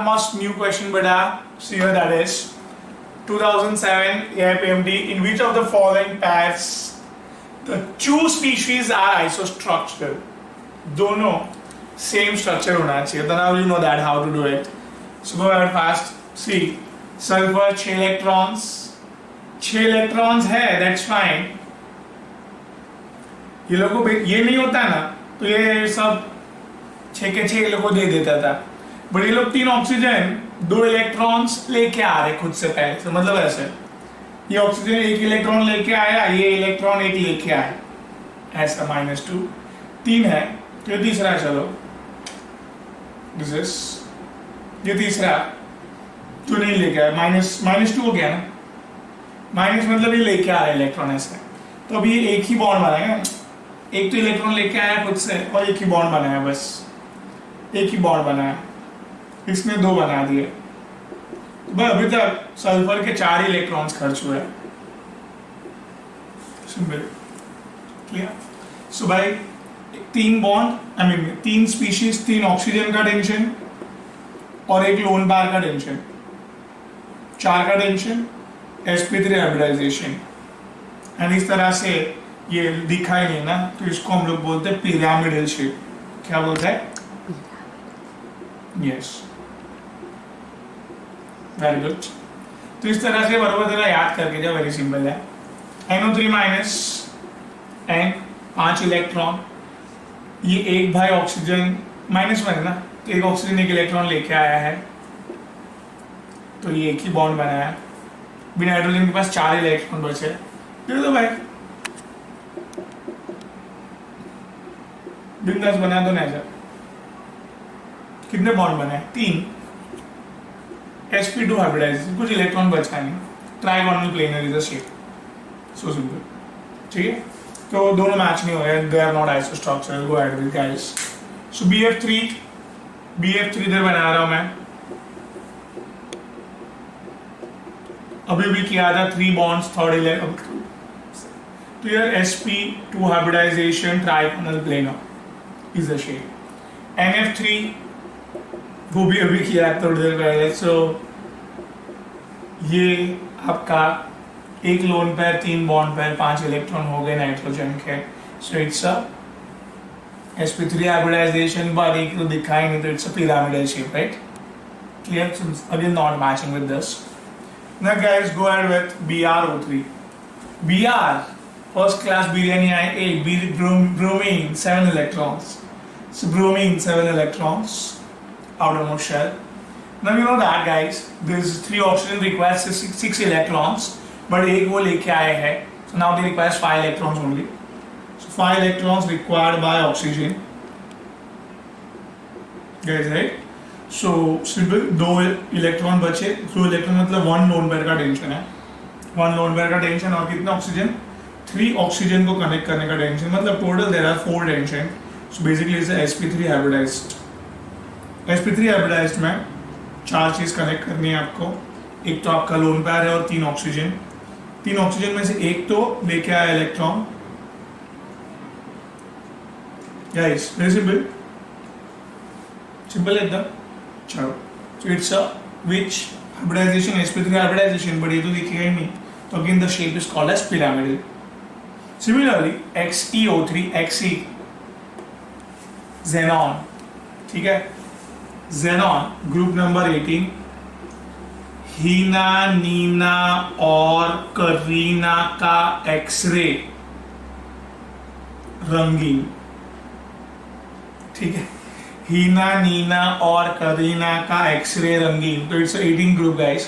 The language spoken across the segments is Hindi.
must new question beta. See here that is 2007 AIPMD. In which of the following pairs the two species are isostructural? दोनों same structure होना चाहिए. Then now you know that how to do it. So go ahead fast. See, sulfur 6 electrons. 6 electrons है, that's fine. ये लोगों को ये नहीं होता ना, तो ये सब 6 के 6 लोगों को दे देता था. बट ये लोग 3 ऑक्सीजन 2 इलेक्ट्रॉन्स लेके आ रहे खुद से पहले से, मतलब ऐसे ये ऑक्सीजन 1 इलेक्ट्रॉन लेके आया, ये इलेक्ट्रॉन 1 लेके आया, ऐसा -2 3 है. तो ये तीसरा है. चलो दिस इज ये तीसरा जो नहीं लेके आया, -2 हो गया ना. माइनस मतलब ये लेके आ रहा है इलेक्ट्रॉन ऐसे. तो अभी ये एक ही बॉन्ड बनाएगा. एक तो इलेक्ट्रॉन लेके आया खुद से और एक ही बॉन्ड बनाया, बस एक ही बॉन्ड बनाया. इसने 2 बना दिए. बस अभी तक सल्फर के 4 इलेक्ट्रॉन्स खर्च हुए. Simple clear. सो भाई 3 bond, I mean 3 species, 3 oxygen का टेंशन और एक लोन पेयर का टेंशन, 4 का टेंशन, sp3 हाइब्रिडाइजेशन. एंड इस तरह से ये दिखा ही नहीं ना, तो इसको हम लोग बोलते हैं पिरामिडल शेप. क्या बोलते हैं? Yes, very good. तो इस तरह से बराबर जरा याद करके जाओ. वेरी सिंपल है. NO3 minus N 5 electron. ये एक भाई ऑक्सीजन -1 है ना, तो एक ऑक्सीजन 1 इलेक्ट्रॉन लेके आया है, तो ये एक ही बॉन्ड बनाया. भी नाइट्रोजन के पास 4 इलेक्ट्रॉन बचे. दे दो भाई, बिंदास बना दो ना. कितने बॉन्ड बने? 3. sp2 हाइब्रिडाइजेशन, कुछ इलेक्ट्रॉन बचा नहीं. Trigonal planar is a shape. So simple. ठीक है, तो दोनों मैच नहीं हो रहे, they are not isostructural. Go ahead with guys. So BF3 इधर बना रहा हूं मैं. अभी भी किया था 3 बॉन्ड्स, 3rd इलेक्ट्रॉन. तो यार sp2 hybridisation trigonal planar is a shape. NF3 वो भी अभी किया थोड़ी देर पहले. सो ये आपका एक lone pair, 3 bond pair, 5 electron हो गए नाइट्रोजन के. So it's a sp3 hybridisation, पर एक तो दिखाई नहीं, तो it's a pyramidal shape, right? Clear. Again not matching with this. Now guys, go ahead with BrO3. Br, first class biryani bromine 7 electrons. So bromine 7 electrons, outermost shell. Now you know that guys, this 3 oxygen requires 6 electrons, but एक वो लेके आए हैं. So now they require 5 electrons only. So 5 electrons required by oxygen. Guys, right? So simple 2 electron बचे. 2 इलेक्ट्रॉन मतलब 1 लोन पेयर का टेंशन है. 1 लोन पेयर का टेंशन और कितना ऑक्सीजन? 3 ऑक्सीजन को कनेक्ट करने का टेंशन, मतलब total there are 4 tension. So basically it's sp3 hybridised. sp3 hybridised में 4 चीज कनेक्ट करनी है आपको. एक तो आपका लोन पेयर है और 3 ऑक्सीजन. 3 ऑक्सीजन में से एक तो लेके आया electron. Guys very simple, simple एकदम. चलो, so it's a which hybridization? sp3 hybridization, but ये तो दिखेगा ही नहीं, तो again the shape is called as pyramidal. Similarly, XeO3, Xe xenon, ठीक है. xenon group number 18. हीना, नीना और करीना का एक्सरे रंगीन. ठीक है, हीना, नीना और करीना का एक्सरे रंगीन. तो इट्स 18 ग्रुप गाइस.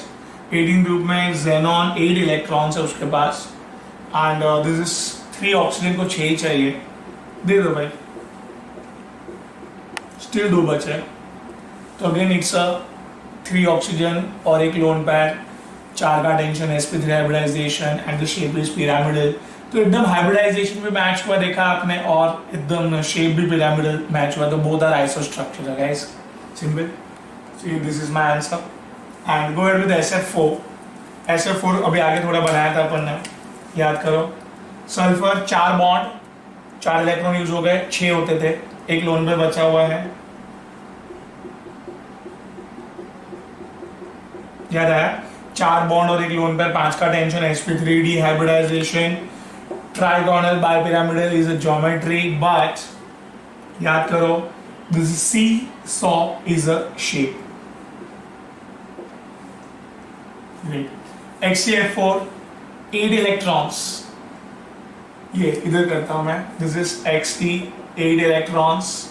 18 ग्रुप में xenon 8 इलेक्ट्रॉन्स है उसके पास. एंड दिस इज 3 ऑक्सीजन को 6 चाहिए. दे दो भाई, स्टिल 2 बचे. तो अगेन इट्स 3 ऑक्सीजन और एक लोन पेयर, 4 का tension, sp3 hybridization and the shape is pyramidal. तो एकदम हाइब्रिडाइजेशन भी मैच हुआ देखा आपने, और एकदम शेप भी पिरामिडल मैच हुआ. तो both are isostructural guys. Simple. So this is my answer. And go ahead with SF4. SF4 अभी आगे थोड़ा बनाया था अपन ने, याद करो. सल्फर 4 बॉन्ड, 4 इलेक्ट्रॉन यूज हो गए, 6 होते थे, एक लोन पे बचा हुआ है. याद आया? 4 बॉन्ड और 1 लोन पेयर, 5 का tension, sp3d hybridisation, trigonal bipyramidal is a geometry, but याद करो this seesaw is a shape. XCF4 8 electrons, ये इधर करता हूं मैं, this is XT 8 electrons,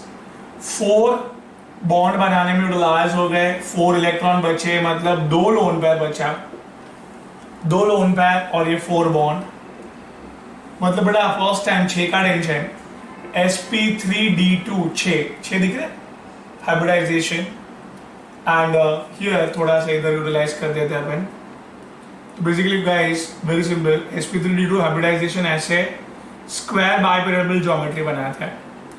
4 bond बनाने में यूटिलाइज हो गए, 4 इलेक्ट्रॉन बचे, मतलब 2 लोन पेयर बचा, 2 लोन पेयर और ये 4 बॉन्ड, मतलब बेटा फर्स्ट टाइम 6 का टेंशन, sp3d2 6 दिख रहे, हाइब्रिडाइजेशन, एंड हियर थोड़ा सा इधर यूटिलाइज कर देते हैं अपन। तो basically guys very simple, sp3d2 hybridisation ऐसे स्क्वायर बाइपिरामिडल ज्योमेट्री बनाता है,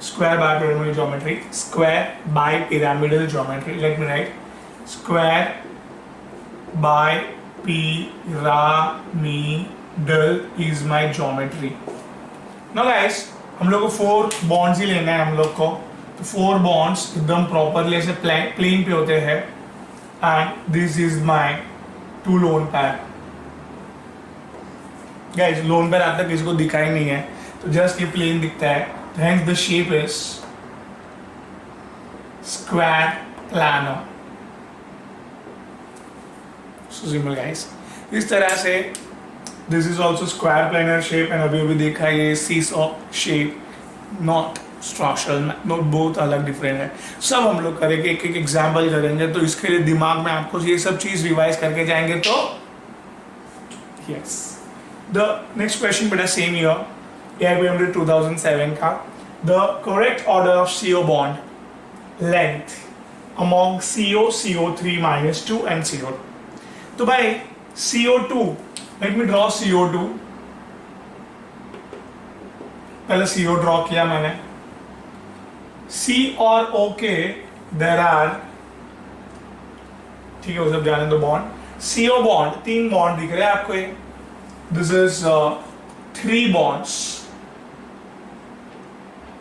square bipyramidal geometry, square bipyramidal geometry, let me write, square bipyramidal is my geometry. Now guys हम लोग को 4 बॉन्ड्स ही लेना है हम लोग को, तो 4 बॉन्ड्स एकदम प्रॉपरली ऐसे प्लेन पे होते हैं, and this is my 2 lone pair. Guys lone pair आज तक किसी को दिखा ही नहीं है, तो जस्ट ये प्लेन दिखता है, तो hence the shape is square planar. So simple guys, इस तरह से this is also square planar shape, and अभी देखा ये seesaw shape, not structural, not, बहुत अलग डिफरेंट है। सब हम लोग करेंगे, एक एक एग्जाम्पल करेंगे, तो इसके लिए दिमाग में आपको ये सब चीज रिवाइज करके जाएंगे तो यस। द नेक्स्ट क्वेश्चन बेटा सेम ईयर, AIP 2007 का, the correct order of CO bond length among CO, CO3-2 and CO2। तो भाई CO2, let me draw CO2, पहले CO ड्रॉ किया मैंने, C और O के देयर आर, ठीक है वो सब जाने दो, बॉन्ड CO बॉन्ड 3 बॉन्ड दिख रहे हैं आपको, ये दिस इज 3 बॉन्ड्स,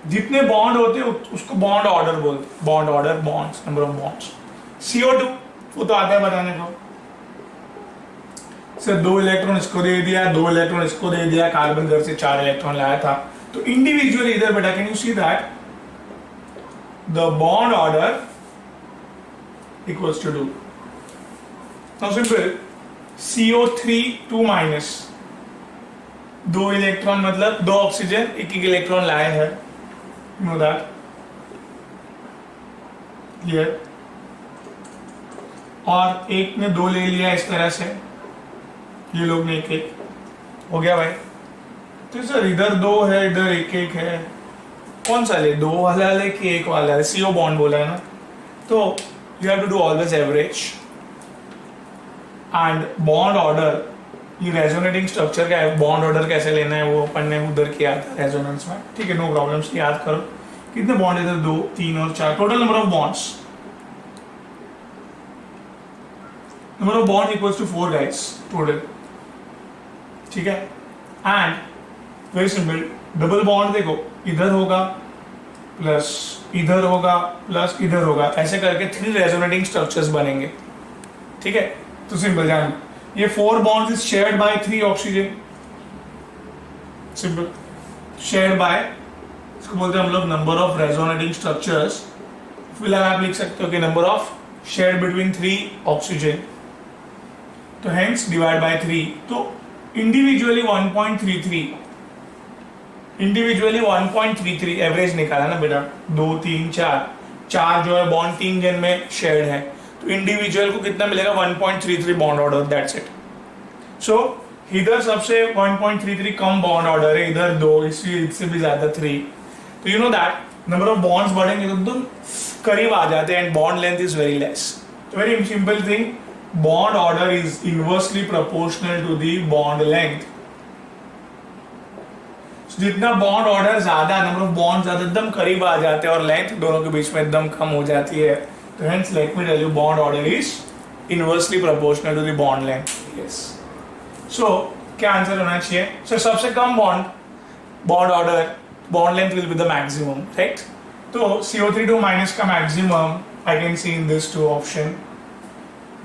जितने बॉन्ड होते हैं उसको बॉन्ड ऑर्डर बोलते, bond order, bonds, number of bonds. CO2 वो तो आता है बताने को, सिर्फ 2 इलेक्ट्रॉन इसको दे दिया, 2 इलेक्ट्रॉन इसको दे दिया, कार्बन घर से 4 इलेक्ट्रॉन लाया था, तो इंडिविजुअली इधर बेटा can you see that the bond order equals to 2। Now simple, CO3 2 minus, 2 electron मतलब 2 ऑक्सीजन, एक इलेक्ट्रॉन लाए हैं, नो दैट क्लियर, और एक ने 2 ले लिया इस तरह से, ये लोग ने 1 हो गया भाई। तो सर इधर 2 है, इधर 1 है, कौन सा ले, 2 वाला ले कि 1 वाला ले? CO बॉन्ड बोला है ना, तो you have to do always average, and bond order, ये रेजोनेटिंग स्ट्रक्चर का है, बॉन्ड ऑर्डर कैसे लेना है वो अपन ने उधर किया था रेजोनेंस में, ठीक है, नो प्रॉब्लम्स, याद करो कितने बॉन्ड इधर, 2 3 और 4, total number of bonds, number of bond equals to 4 guys total, ठीक है। And very simple, double bond देखो, इधर होगा प्लस इधर होगा प्लस इधर होगा, ऐसे करके 3 रेजोनेटिंग स्ट्रक्चर्स बनेंगे, ठीक है। तो सिंपल जान, ये 4 bonds is shared by 3 oxygen, simple, shared by, इसको बोलते हैं हम लोग नंबर ऑफ रेजोनेटिंग स्ट्रक्चर्स, फिलहाल आप लिख सकते हो कि number of shared between 3 oxygen, तो हेंस डिवाइड बाय 3, तो इंडिविजुअली 1.33, इंडिविजुअली 1.33 एवरेज निकाला ना बेटा, 2 3 4 जो है बॉन्ड 3 जन में शेयर्ड है, तो इंडिविजुअल को कितना मिलेगा, 1.33 बॉन्ड ऑर्डर, दैट्स इट। सो इधर सबसे 1.33 कम बॉन्ड ऑर्डर है, इधर 2, इससे भी ज्यादा 3, तो you know that number of bonds बढ़ेंगे तो एकदम करीब आ जाते हैं, and bond length is very less. Very simple thing, bond order is inversely proportional to the bond length. So, जितना bond order ज्यादा, number of bonds ज्यादा, एकदम करीब आ जाते हैं और length दोनों के बीच में एकदम कम हो जाती है, तो hence let me tell you bond order is inversely proportional to the bond length. Yes. So क्या आंसर होना चाहिए? So सबसे कम bond order, bond length will be the maximum, right? तो CO32 minus का maximum I can see in this 2 option.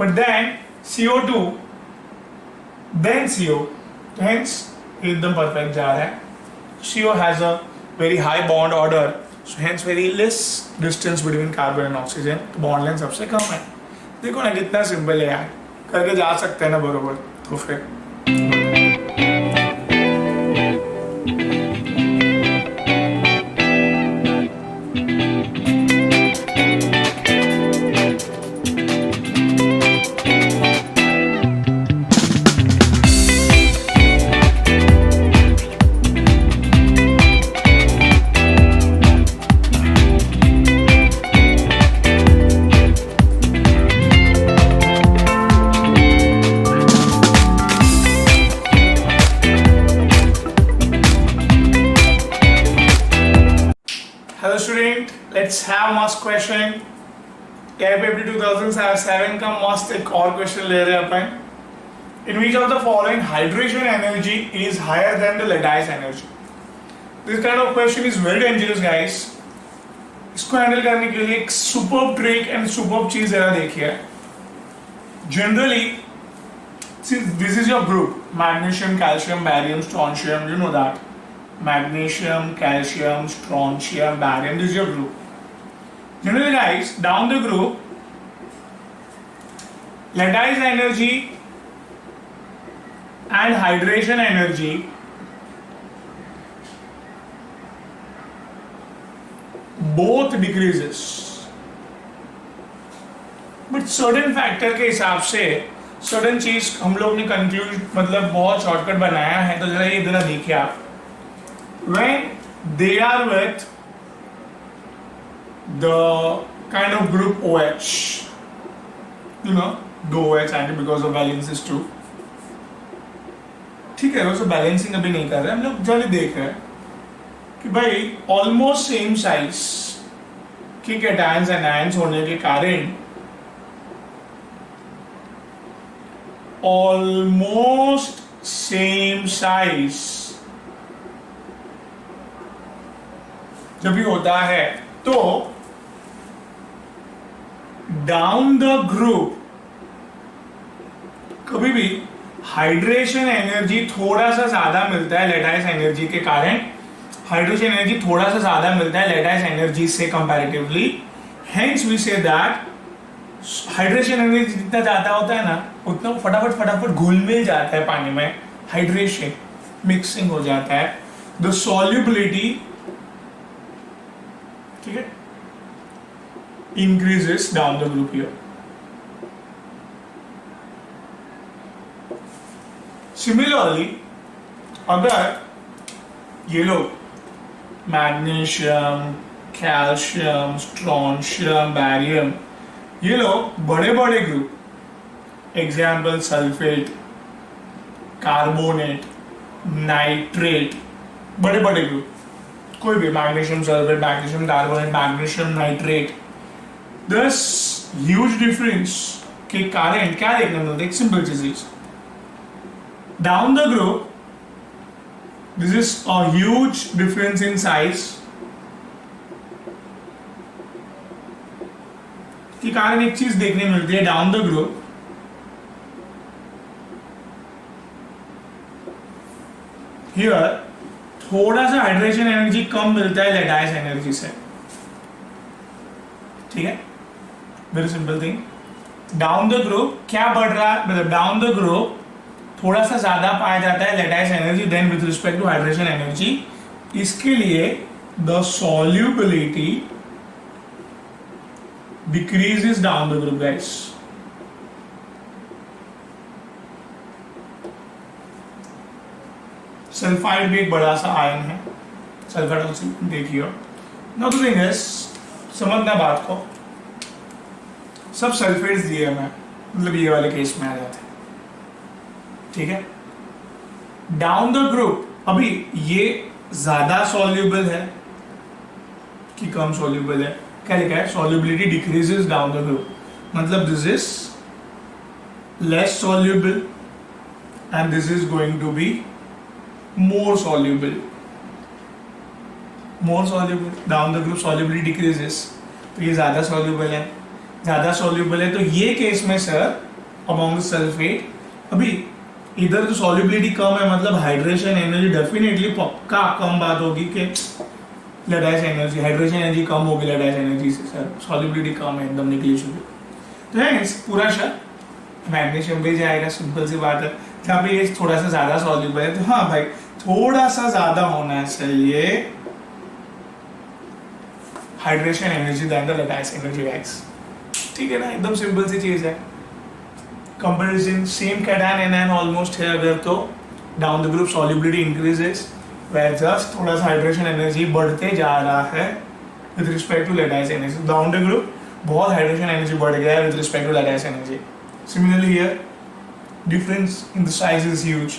But then CO2 then CO, hence एकदम परफेक्ट जा रहा है. CO has a very high bond order, so hence very less distance between carbon and oxygen. तो bond length सबसे कम है. देखो ना कितना सिंपल है यार, करके जा सकते हैं ना बरोबर. तो फिर हेलो स्टूडेंट, लेट्स हैव मस्त क्वेश्चन. KPFT 2007 का मस्त एक और क्वेश्चन ले रहे हैं अपन. In which of the following hydration energy is higher than the lattice energy? This kind of question is very dangerous guys. इसको हैंडल करने के लिए एक सुपर्ब ट्रिक एंड सुपर्ब चीज जरा देखिए. Generally this is your group, magnesium, calcium, barium, strontium, you know that. Magnesium, calcium, strontium, barium, this is your group. Generally guys, down the group, lattice energy and hydration energy both decreases. But certain factor के हिसाब से certain चीज हम लोग ने conclude मतलब बहुत shortcut बनाया है. तो जरा ये इधर देखिए आप. When they are with the kind of group OH, you know, the OH anti because of valence is true. ठीक है, वैसे बैलेंसिंग अभी नहीं कर रहे हम लोग. जल्दी देख रहे हैं कि भाई ऑलमोस्ट सेम साइज के कैटायंस एंड आयंस होने के कारण ऑलमोस्ट सेम साइज जब भी होता है तो डाउन द ग्रुप कभी भी हाइड्रेशन एनर्जी थोड़ा सा ज्यादा मिलता है लैटिस एनर्जी के कारण. हाइड्रेशन एनर्जी थोड़ा सा ज्यादा मिलता है लैटिस एनर्जी से comparatively. Hence we say that hydration energy जितना ज्यादा होता है ना उतना फटाफट घुल मिल जाता है पानी में. हाइड्रेशन मिक्सिंग हो जाता है. द सॉल्युबिलिटी, ठीक है, increases down the group here. Similarly, अगर ये लोग मैग्नीशियम, कैल्शियम, स्ट्रोंशियम, बैरियम, ये लोग बड़े बड़े group, example sulphate, carbonate, nitrate, बड़े बड़े ग्रुप, कोई भी magnesium sulphate, magnesium carbonate, magnesium nitrate, दस ह्यूज डिफरेंस के कारण क्या देखने मिलता है? एक सिंपल चीज, down the group this is a huge difference in size के कारण एक चीज देखने मिलती है. डाउन द ग्रुप हियर थोड़ा सा हाइड्रेशन एनर्जी कम मिलता है लैटिस एनर्जी से. ठीक है, very simple thing. Down the group क्या बढ़ रहा है, मतलब डाउन द ग्रुप थोड़ा सा ज्यादा पाया जाता है lattice energy than with respect to hydration energy. इसके लिए the solubility decreases down the group guys. Sulphide भी एक बड़ा सा आयन है, सल्फाइड ऑल्सो देखिए. नाउ द थिंग इज, समझना बात को, सब सल्फेट्स दिए मैं, मतलब ये वाले केस में आ जाते हैं. ठीक है, डाउन द ग्रुप अभी ये ज्यादा सॉल्युबल है कि कम सॉल्युबल है? क्या लिखा है? Solubility decreases down the group, मतलब this is less soluble and this is going to be more soluble. Down the group solubility decreases. तो ये ज्यादा soluble है, तो ये केस में सर अमॉन्ग द सल्फेट। अभी इधर तो सॉल्युबिलिटी कम है, मतलब हाइड्रेशन एनर्जी डेफिनेटली पक्का कम बात होगी कि लैटिस एनर्जी, हाइड्रेशन एनर्जी कम होगी लैटिस एनर्जी से सर, सॉल्युबिलिटी कम है एकदम निग्लिजिबल। तो है पूरा शब्द मैग्नीशियम पे जाएगा, सिंपल सी बात है। जहाँ पे ये थोड़ा सा ज्यादा सॉल्युबल है तो हाँ भाई थोड़ा सा ज्यादा होना चाहिए hydration energy than the lattice energy guys, ठीक है ना, एकदम सिंपल सी चीज है। Comparison same cation anion almost है अगर तो down the group solubility increases where just थोड़ा सा हाइड्रेशन एनर्जी बढ़ते जा रहा है with respect to lattice energy. Down the group बहुत हाइड्रेशन एनर्जी बढ़ गया है with respect to lattice energy. Similarly here difference in the size is huge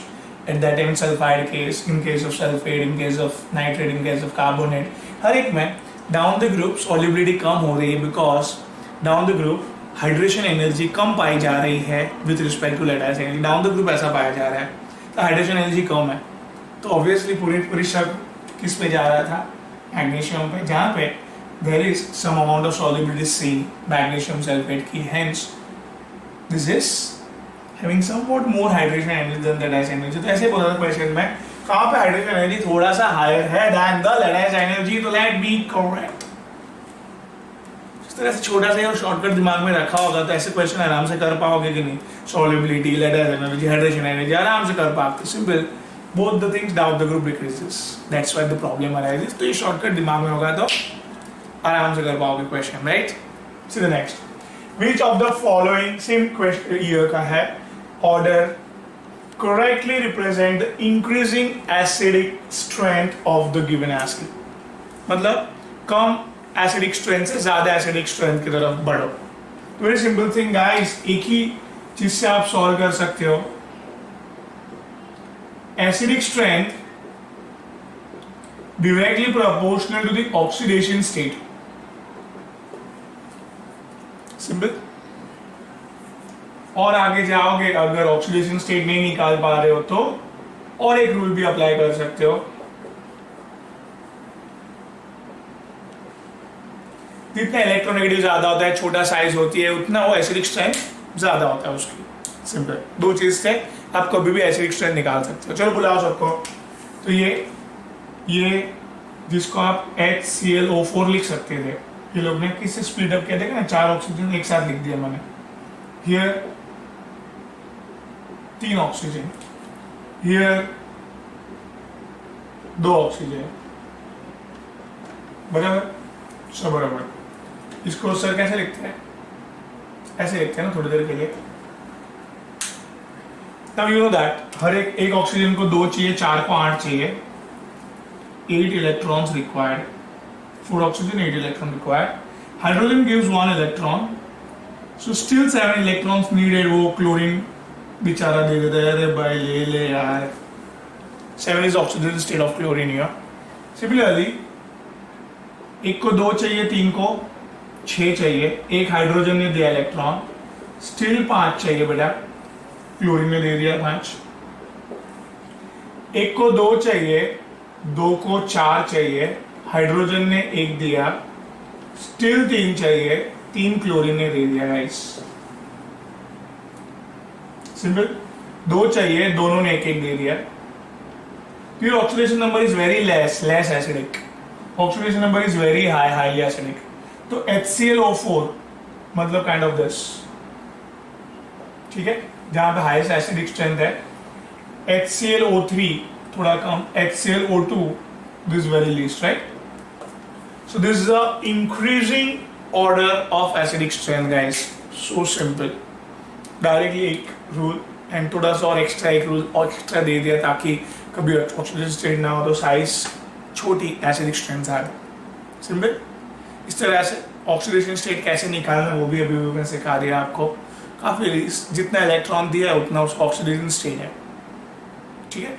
at that time sulfide case, in case of sulfate, in case of nitrate, in case of carbonate, हर एक में डाउन द ग्रुप सॉल्युबिलिटी कम हो रही है because down the group hydration energy कम पाई जा रही है with respect to lattice energy. Down the group ऐसा पाया जा रहा है तो हाइड्रेशन एनर्जी कम है, तो ऑब्वियसली पूरी शक किस पे जा रहा था, मैग्नीशियम पे, जहाँ पे there is some amount of solubility seen magnesium sulphate की, hence this is having somewhat more hydration energy than the latice energy। तो ऐसे बोला था क्वेश्चन में कहाँ पे हाइड्रेशन एनर्जी थोड़ा सा हायर है than the latice energy, तो let be correct। इस तरह से छोटा सा और शॉर्टकट दिमाग में रखा होगा तो ऐसे क्वेश्चन आराम से कर पाओगे कि नहीं। Solubility, lattice energy, hydration energy आराम से कर पाते, simple. Both the things down the group decreases, that's why the problem arises. तो ये शॉर्टकट दिमाग में होगा तो आराम से कर पाओगे question, right. See the next, which of the following, same question year का है, order correctly represent the increasing acidic strength of the given acid। मतलब कम एसिडिक स्ट्रेंथ से ज्यादा एसिडिक स्ट्रेंथ की तरफ बढ़ो। वेरी सिंपल थिंग गाइस, एक ही चीज से आप सॉल्व कर सकते हो। Acidic strength directly proportional to the oxidation state, simple. और आगे जाओगे अगर ऑक्सीडेशन स्टेट नहीं निकाल पा रहे हो तो और एक रूल भी अप्लाई कर सकते हो, जितना इलेक्ट्रोनेगेटिव ज्यादा होता है, छोटा साइज होती है, उतना वो एसिडिक स्ट्रेंथ ज्यादा होता है उसकी। सिंपल, दो चीज से आप कभी भी एसिडिक स्ट्रेंथ निकाल सकते हो। चलो बुलाओ सबको। तो ये जिसको आप HClO4 लिख सकते थे, ये लोग ने किससे स्प्लिट अप किया था ना, 4 ऑक्सीजन एक साथ लिख दिया मैंने। हियर 3 ऑक्सीजन, हियर 2 ऑक्सीजन, बराबर, सब बराबर। इसको सर कैसे लिखते हैं, ऐसे लिखते हैं ना थोड़ी देर के लिए। Now you know that हर एक ऑक्सीजन को 2 चाहिए, 4 को 8 चाहिए, 8 electrons required, 4 oxygen 8 electron required, hydrogen gives 1 electron, so still 7 electrons needed। वो क्लोरीन बेचारा दे देता है, अरे भाई ले यार, 7 is oxygen instead of chlorine here। Similarly एक को 2 चाहिए, 3 को 6 चाहिए, एक हाइड्रोजन ने दिया इलेक्ट्रॉन, स्टिल 5 चाहिए बेटा, क्लोरीन ने दे दिया 5। एक को 2 चाहिए, 2 को 4 चाहिए, हाइड्रोजन ने 1 दिया, स्टिल 3 चाहिए, 3 क्लोरीन ने दे दिया गाइस। सिंपल, 2 चाहिए, दोनों ने 1 दे दिया। Your oxidation number is very less acidic, oxidation number is very highly acidic। तो HClO4 मतलब काइंड ऑफ दिस, ठीक है, जहां पे हाईएस्ट एसिडिक स्ट्रेंथ है। HClO3 थोड़ा कम, HClO2 this very least, right. So this is a increasing order of acidic strength guys, so simple. Directly एक रूल एंड थोड़ा सा और एक्स्ट्रा एक रूल और एक्स्ट्रा दे दिया ताकि कभी ऑक्सीडेशन स्टेट ना हो तो साइज छोटी एसिडिक स्ट्रेंथ आ गई। सिंपल, इस तरह से ऑक्सीडेशन स्टेट कैसे निकालना वो भी अभी मैंने सिखा दिया आपको। काफी जितना इलेक्ट्रॉन दिया है उतना उसका ऑक्सीडेशन स्टेट है, ठीक है।